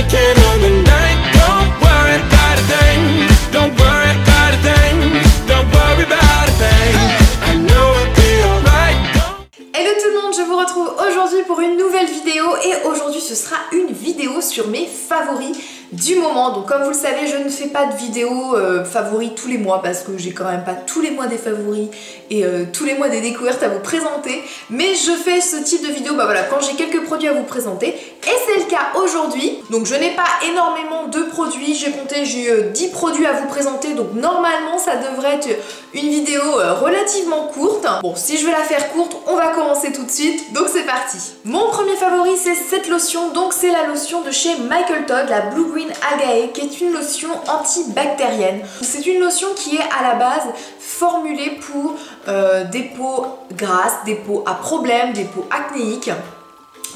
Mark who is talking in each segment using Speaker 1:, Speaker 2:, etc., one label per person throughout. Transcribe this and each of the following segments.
Speaker 1: drinking on the night. Don't worry about a thing. Don't worry about a thing. Don't worry about a thing. I know it'll be alright.
Speaker 2: Hello tout le monde, je vous retrouve aujourd'hui pour une nouvelle vidéo et aujourd'hui ce sera une vidéo sur mes favoris du moment. Donc comme vous le savez, je ne fais pas de vidéos favoris tous les mois parce que j'ai quand même pas tous les mois des favoris et tous les mois des découvertes à vous présenter, mais je fais ce type de vidéo voilà, quand j'ai quelques produits à vous présenter et c'est le cas aujourd'hui. Donc je n'ai pas énormément de produits, j'ai 10 produits à vous présenter, donc normalement ça devrait être une vidéo relativement courte. Bon, si je vais la faire courte, on va commencer tout de suite, donc c'est parti. Mon premier favori c'est cette lotion, donc c'est la lotion de chez Michael Todd, la Blue Green Algae, qui est une lotion antibactérienne. C'est une lotion qui est à la base formulée pour des peaux grasses, des peaux à problème, des peaux acnéiques,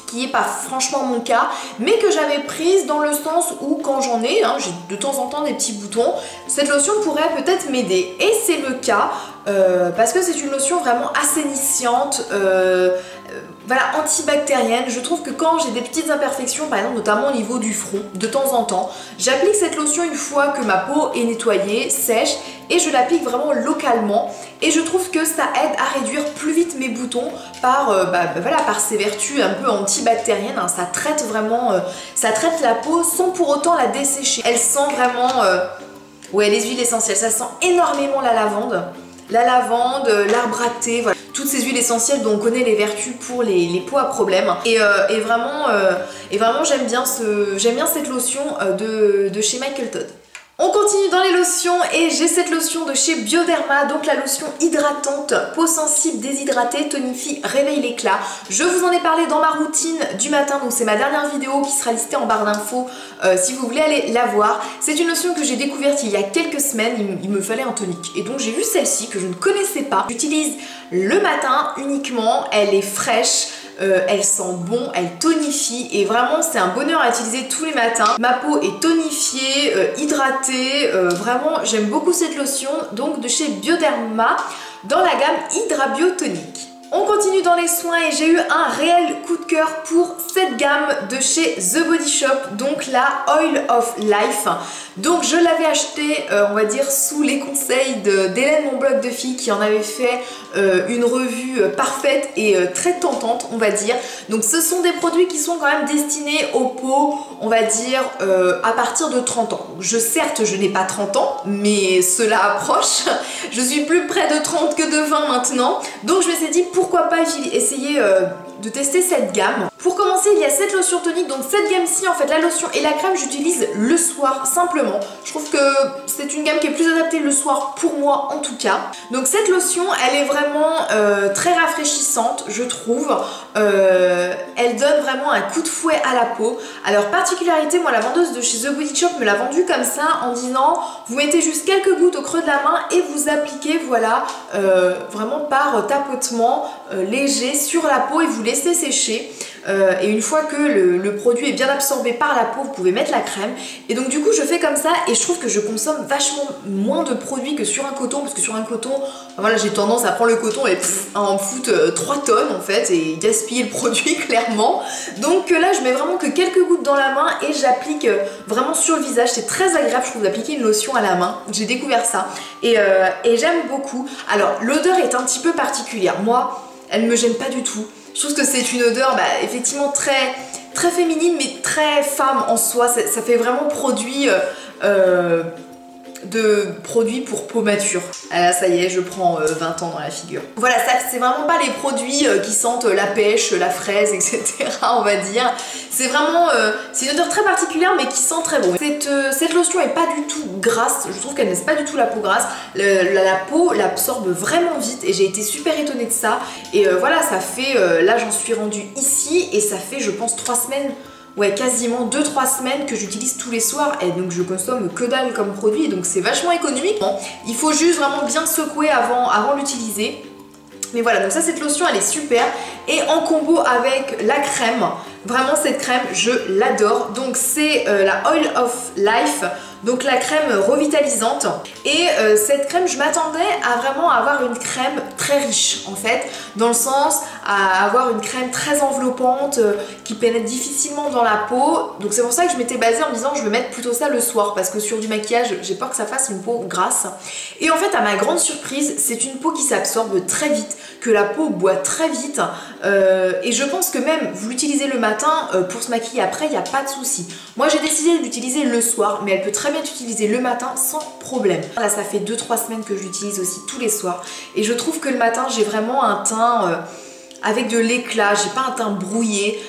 Speaker 2: qui n'est pas franchement mon cas, mais que j'avais prise dans le sens où quand j'en ai, j'ai de temps en temps des petits boutons, cette lotion pourrait peut-être m'aider. Et c'est le cas, parce que c'est une lotion vraiment assainissante, voilà, antibactérienne. Je trouve que quand j'ai des petites imperfections, par exemple notamment au niveau du front, de temps en temps, j'applique cette lotion une fois que ma peau est nettoyée, sèche, et je l'applique vraiment localement et je trouve que ça aide à réduire plus vite mes boutons par, voilà, par ses vertus un peu antibactériennes, ça traite vraiment, ça traite la peau sans pour autant la dessécher. Elle sent vraiment, ouais, les huiles essentielles, ça sent énormément la lavande, l'arbre à thé, voilà. Toutes ces huiles essentielles dont on connaît les vertus pour les peaux à problème. Et vraiment j'aime bien cette lotion de chez Michael Todd. On continue dans les lotions et j'ai cette lotion de chez Bioderma, donc la lotion hydratante, peau sensible, déshydratée, tonifie, réveille l'éclat. Je vous en ai parlé dans ma routine du matin, donc c'est ma dernière vidéo qui sera listée en barre d'infos si vous voulez aller la voir. C'est une lotion que j'ai découverte il y a quelques semaines, il me fallait un tonique. Et donc j'ai vu celle-ci que je ne connaissais pas. J'utilise le matin uniquement, elle est fraîche. Elle sent bon, elle tonifie et vraiment c'est un bonheur à utiliser tous les matins. Ma peau est tonifiée, hydratée, vraiment j'aime beaucoup cette lotion, donc de chez Bioderma dans la gamme Hydra Bio Tonic. On continue dans les soins et j'ai eu un réel coup de cœur pour cette gamme de chez The Body Shop, donc la Oil of Life. Donc je l'avais acheté, on va dire, sous les conseils d'Hélène, mon blog de filles, qui en avait fait une revue parfaite et très tentante, on va dire. Donc ce sont des produits qui sont quand même destinés aux peaux, on va dire, à partir de 30 ans. Donc, certes, je n'ai pas 30 ans, mais cela approche. Je suis plus près de 30 que de 20 maintenant. Donc je me suis dit, pourquoi pas essayer de tester cette gamme. Pour commencer, il y a cette lotion tonique, donc cette gamme-ci, en fait, la lotion et la crème, j'utilise le soir simplement. Je trouve que c'est une gamme qui est plus adaptée le soir pour moi en tout cas. Donc cette lotion, elle est vraiment très rafraîchissante, je trouve. Elle donne vraiment un coup de fouet à la peau. Alors particularité, moi la vendeuse de chez The Body Shop me l'a vendue comme ça en disant vous mettez juste quelques gouttes au creux de la main et vous appliquez, voilà, vraiment par tapotement léger sur la peau et vous laissez sécher. Et une fois que le produit est bien absorbé par la peau, vous pouvez mettre la crème. Et donc du coup je fais comme ça et je trouve que je consomme vachement moins de produits que sur un coton, parce que sur un coton, voilà, j'ai tendance à prendre le coton et à en foutre 3 tonnes en fait et gaspiller le produit clairement. Donc là je mets vraiment que quelques gouttes dans la main et j'applique vraiment sur le visage. C'est très agréable, je trouve, d'appliquer une lotion à la main. J'ai découvert ça et j'aime beaucoup. Alors l'odeur est un petit peu particulière, moi elle me gêne pas du tout. Je trouve que c'est une odeur effectivement très féminine mais très femme en soi. Ça fait vraiment produit pour peau mature. Ah là ça y est, je prends 20 ans dans la figure. Voilà, ça c'est vraiment pas les produits qui sentent la pêche, la fraise, etc. on va dire. C'est vraiment, c'est une odeur très particulière mais qui sent très bon. Cette lotion est pas du tout grasse, je trouve qu'elle n'est pas du tout la peau grasse. La peau l'absorbe vraiment vite et j'ai été super étonnée de ça. Et voilà, ça fait, là j'en suis rendue ici et ça fait je pense 3 semaines. Ouais, quasiment 2-3 semaines que j'utilise tous les soirs et donc je consomme que dalle comme produit, donc c'est vachement économique. Il faut juste vraiment bien secouer avant l'utiliser. Mais voilà, donc ça, cette lotion elle est super et en combo avec la crème, Vraiment cette crème, je l'adore. Donc c'est la Oil of Life, donc la crème revitalisante. Et cette crème, je m'attendais à vraiment avoir une crème très riche en fait, dans le sens à avoir une crème très enveloppante qui pénètre difficilement dans la peau. Donc c'est pour ça que je m'étais basée en me disant je vais mettre plutôt ça le soir, parce que sur du maquillage j'ai peur que ça fasse une peau grasse. Et en fait à ma grande surprise, c'est une peau qui s'absorbe très vite, que la peau boit très vite, et je pense que même vous l'utilisez le matin pour se maquiller après, il n'y a pas de souci. Moi j'ai décidé de l'utiliser le soir, mais elle peut très bien être utilisée le matin sans problème. Là ça fait 2-3 semaines que je l'utilise aussi tous les soirs, et je trouve que le matin j'ai vraiment un teint avec de l'éclat, j'ai pas un teint brouillé,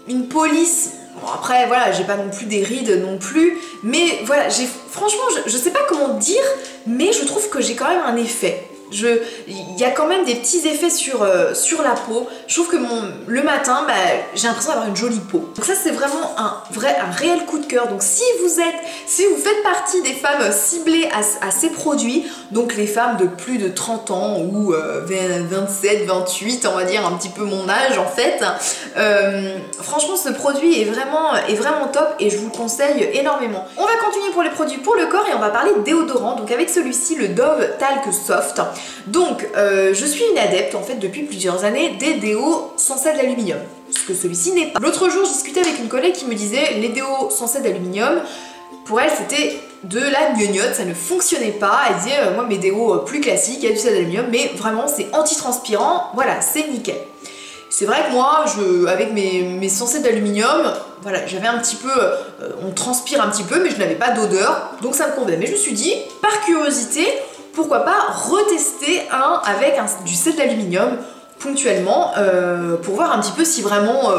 Speaker 2: une police. Bon après voilà, j'ai pas non plus des rides non plus, mais voilà, franchement je sais pas comment dire, mais je trouve que j'ai quand même un effet. Il y a quand même des petits effets sur la peau. Je trouve que le matin, bah, j'ai l'impression d'avoir une jolie peau. Donc ça c'est vraiment un réel coup de cœur. Donc si vous faites partie des femmes ciblées à ces produits, donc les femmes de plus de 30 ans ou 27, 28, on va dire un petit peu mon âge en fait, franchement ce produit est vraiment top et je vous le conseille énormément. On va continuer pour les produits pour le corps et on va parler de déodorant. Donc avec celui-ci, le Dove Talc Soft. Donc je suis une adepte en fait depuis plusieurs années des déos sans sel d'aluminium, ce que celui-ci n'est pas. L'autre jour je discutais avec une collègue qui me disait les déos sans sel d'aluminium, pour elle c'était de la gnognotte, ça ne fonctionnait pas. Elle disait moi mes déos plus classiques, il y a du sel d'aluminium mais vraiment c'est anti-transpirant, voilà c'est nickel. C'est vrai que moi, avec mes sans sel d'aluminium, voilà, j'avais un petit peu, on transpire un petit peu mais je n'avais pas d'odeur, donc ça me convenait. Mais je me suis dit, par curiosité, pourquoi pas retester avec du sel d'aluminium ponctuellement pour voir un petit peu si vraiment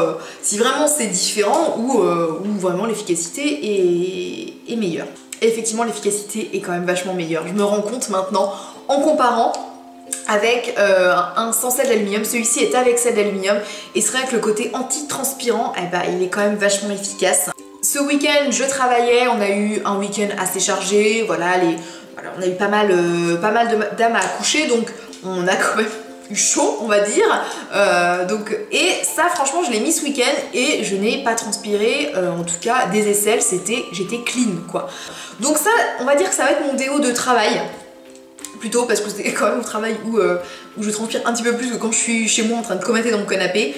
Speaker 2: c'est différent ou vraiment l'efficacité est meilleure. Et effectivement l'efficacité est quand même vachement meilleure. Je me rends compte maintenant en comparant avec un sans sel d'aluminium. Celui-ci est avec sel d'aluminium et c'est vrai que le côté anti-transpirant, eh ben, il est quand même vachement efficace. Ce week-end je travaillais, on a eu un week-end assez chargé, voilà, on a eu pas mal de dames à accoucher, donc on a quand même eu chaud on va dire, et ça franchement je l'ai mis ce week-end et je n'ai pas transpiré, en tout cas des aisselles, j'étais clean quoi. Donc ça on va dire que ça va être mon déo de travail plutôt, parce que c'est quand même au travail où je transpire un petit peu plus que quand je suis chez moi en train de commenter dans mon canapé.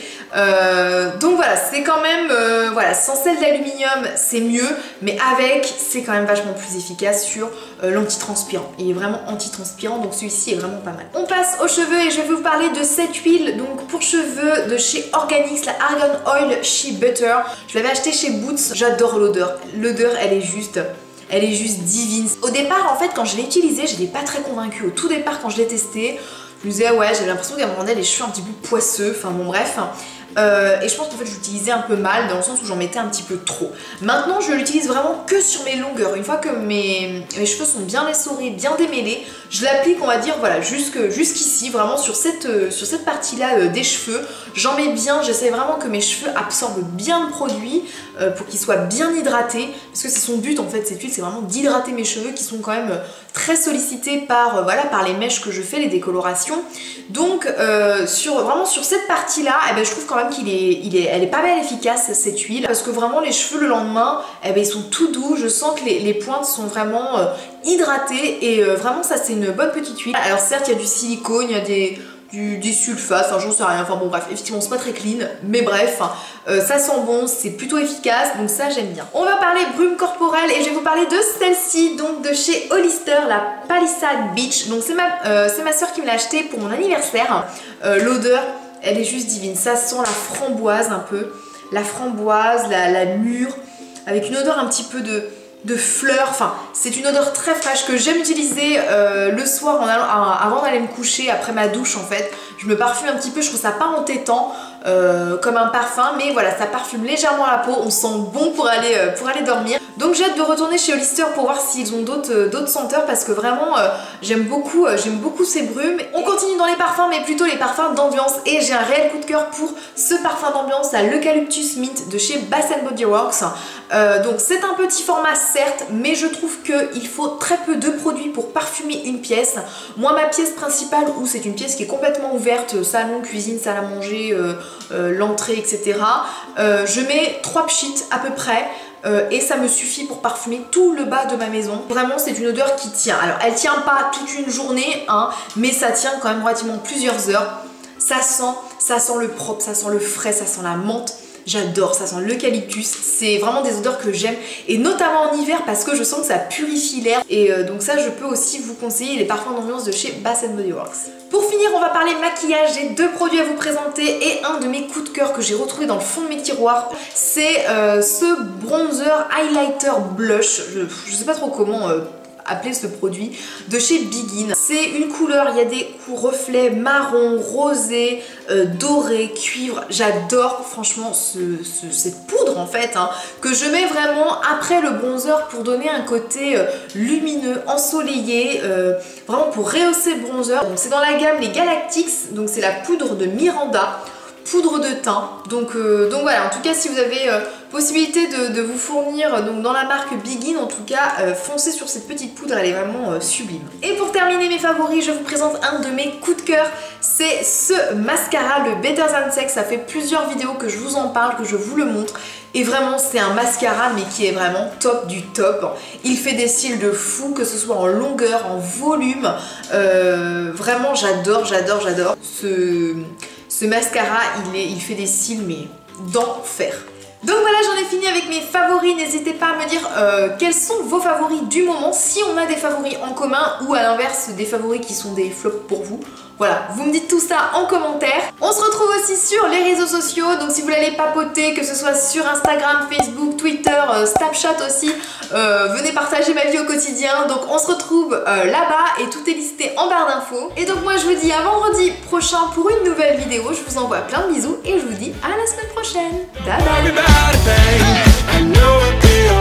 Speaker 2: Donc voilà, c'est quand même, voilà, sans sel d'aluminium c'est mieux, mais avec c'est quand même vachement plus efficace sur l'anti-transpirant. Il est vraiment anti-transpirant, donc celui-ci est vraiment pas mal. On passe aux cheveux et je vais vous parler de cette huile donc pour cheveux de chez Organix, la Argan Oil Shea Butter. Je l'avais acheté chez Boots, j'adore l'odeur. L'odeur elle est juste divine. Au départ en fait quand je l'ai utilisé, je n'étais pas très convaincue. Au tout départ quand je l'ai testé, je me disais ouais, j'avais l'impression qu'à un moment donné les cheveux un petit peu poisseux, enfin bon bref. Et je pense qu'en fait je l'utilisais un peu mal dans le sens où j'en mettais un petit peu trop. Maintenant je l'utilise vraiment que sur mes longueurs. Une fois que mes cheveux sont bien essorés, bien démêlés, je l'applique on va dire voilà jusqu'ici, vraiment sur cette partie là des cheveux. J'en mets bien, j'essaie vraiment que mes cheveux absorbent bien le produit pour qu'ils soient bien hydratés, parce que c'est son but en fait cette huile, c'est vraiment d'hydrater mes cheveux qui sont quand même très sollicités par les mèches que je fais, les décolorations. Donc vraiment sur cette partie là, eh ben, je trouve quand même elle est pas mal efficace cette huile, parce que vraiment les cheveux le lendemain, eh ben, ils sont tout doux, je sens que les pointes sont vraiment hydratées et vraiment ça c'est une bonne petite huile. Alors certes il y a du silicone, il y a des sulfates, enfin j'en sais rien, enfin bon bref, effectivement c'est pas très clean, mais bref, ça sent bon, c'est plutôt efficace, donc ça j'aime bien. On va parler brume corporelle et je vais vous parler de celle-ci, donc de chez Hollister, la Palisade Beach. Donc c'est ma soeur qui me l'a acheté pour mon anniversaire. L'odeur, elle est juste divine, ça sent la framboise un peu, la framboise, la mûre, avec une odeur un petit peu de fleurs, enfin c'est une odeur très fraîche que j'aime utiliser le soir avant d'aller me coucher, après ma douche en fait. Je me parfume un petit peu, je trouve ça pas entêtant comme un parfum, mais voilà, ça parfume légèrement la peau, on sent bon pour aller dormir. Donc j'ai hâte de retourner chez Hollister pour voir s'ils ont d'autres senteurs, parce que vraiment j'aime beaucoup ces brumes. On continue dans les parfums, mais plutôt les parfums d'ambiance, et j'ai un réel coup de cœur pour ce parfum d'ambiance, l'Eucalyptus Mint de chez Bath & Body Works. Donc c'est un petit format certes, mais je trouve qu'il faut très peu de produits pour parfumer une pièce. Moi ma pièce principale, où c'est une pièce qui est complètement ouverte, salon, cuisine, salle à manger, l'entrée, etc. Je mets 3 pchits à peu près. Et ça me suffit pour parfumer tout le bas de ma maison. Vraiment c'est une odeur qui tient. Alors elle tient pas toute une journée hein, mais ça tient quand même relativement plusieurs heures. Ça sent le propre, ça sent le frais, ça sent la menthe. J'adore, ça sent l'eucalyptus, c'est vraiment des odeurs que j'aime et notamment en hiver parce que je sens que ça purifie l'air et donc ça je peux aussi vous conseiller les parfums d'ambiance de chez Bath & Body Works. Pour finir on va parler maquillage, j'ai 2 produits à vous présenter et un de mes coups de cœur que j'ai retrouvé dans le fond de mes tiroirs, c'est ce bronzer highlighter blush, je sais pas trop comment appeler ce produit, de chez Begin. C'est une couleur, il y a des reflets marron, rosé, doré, cuivre. J'adore franchement cette poudre en fait, hein, que je mets vraiment après le bronzer pour donner un côté lumineux, ensoleillé, vraiment pour rehausser le bronzer. C'est dans la gamme les Galactics, donc c'est la poudre de Miranda. Poudre de teint, donc voilà, en tout cas si vous avez possibilité de vous fournir donc dans la marque Begin, en tout cas foncez sur cette petite poudre, elle est vraiment sublime. Et pour terminer mes favoris, je vous présente un de mes coups de cœur, c'est ce mascara, le Better Than Sex. Ça fait plusieurs vidéos que je vous en parle, que je vous le montre. Et vraiment c'est un mascara mais qui est vraiment top du top. Il fait des cils de fou, que ce soit en longueur, en volume. Vraiment j'adore. Ce mascara il fait des cils mais d'enfer. Donc voilà, j'en ai fini avec mes favoris. N'hésitez pas à me dire quels sont vos favoris du moment, si on a des favoris en commun ou à l'inverse des favoris qui sont des flops pour vous. Voilà, vous me dites tout ça en commentaire. On se retrouve aussi sur les réseaux sociaux, donc si vous voulez papoter, que ce soit sur Instagram, Facebook, Twitter, Snapchat aussi, venez partager ma vie au quotidien. Donc on se retrouve là-bas et tout est listé en barre d'infos. Et donc moi je vous dis à vendredi prochain pour une nouvelle vidéo. Je vous envoie plein de bisous et je vous dis à la semaine prochaine. Bye bye.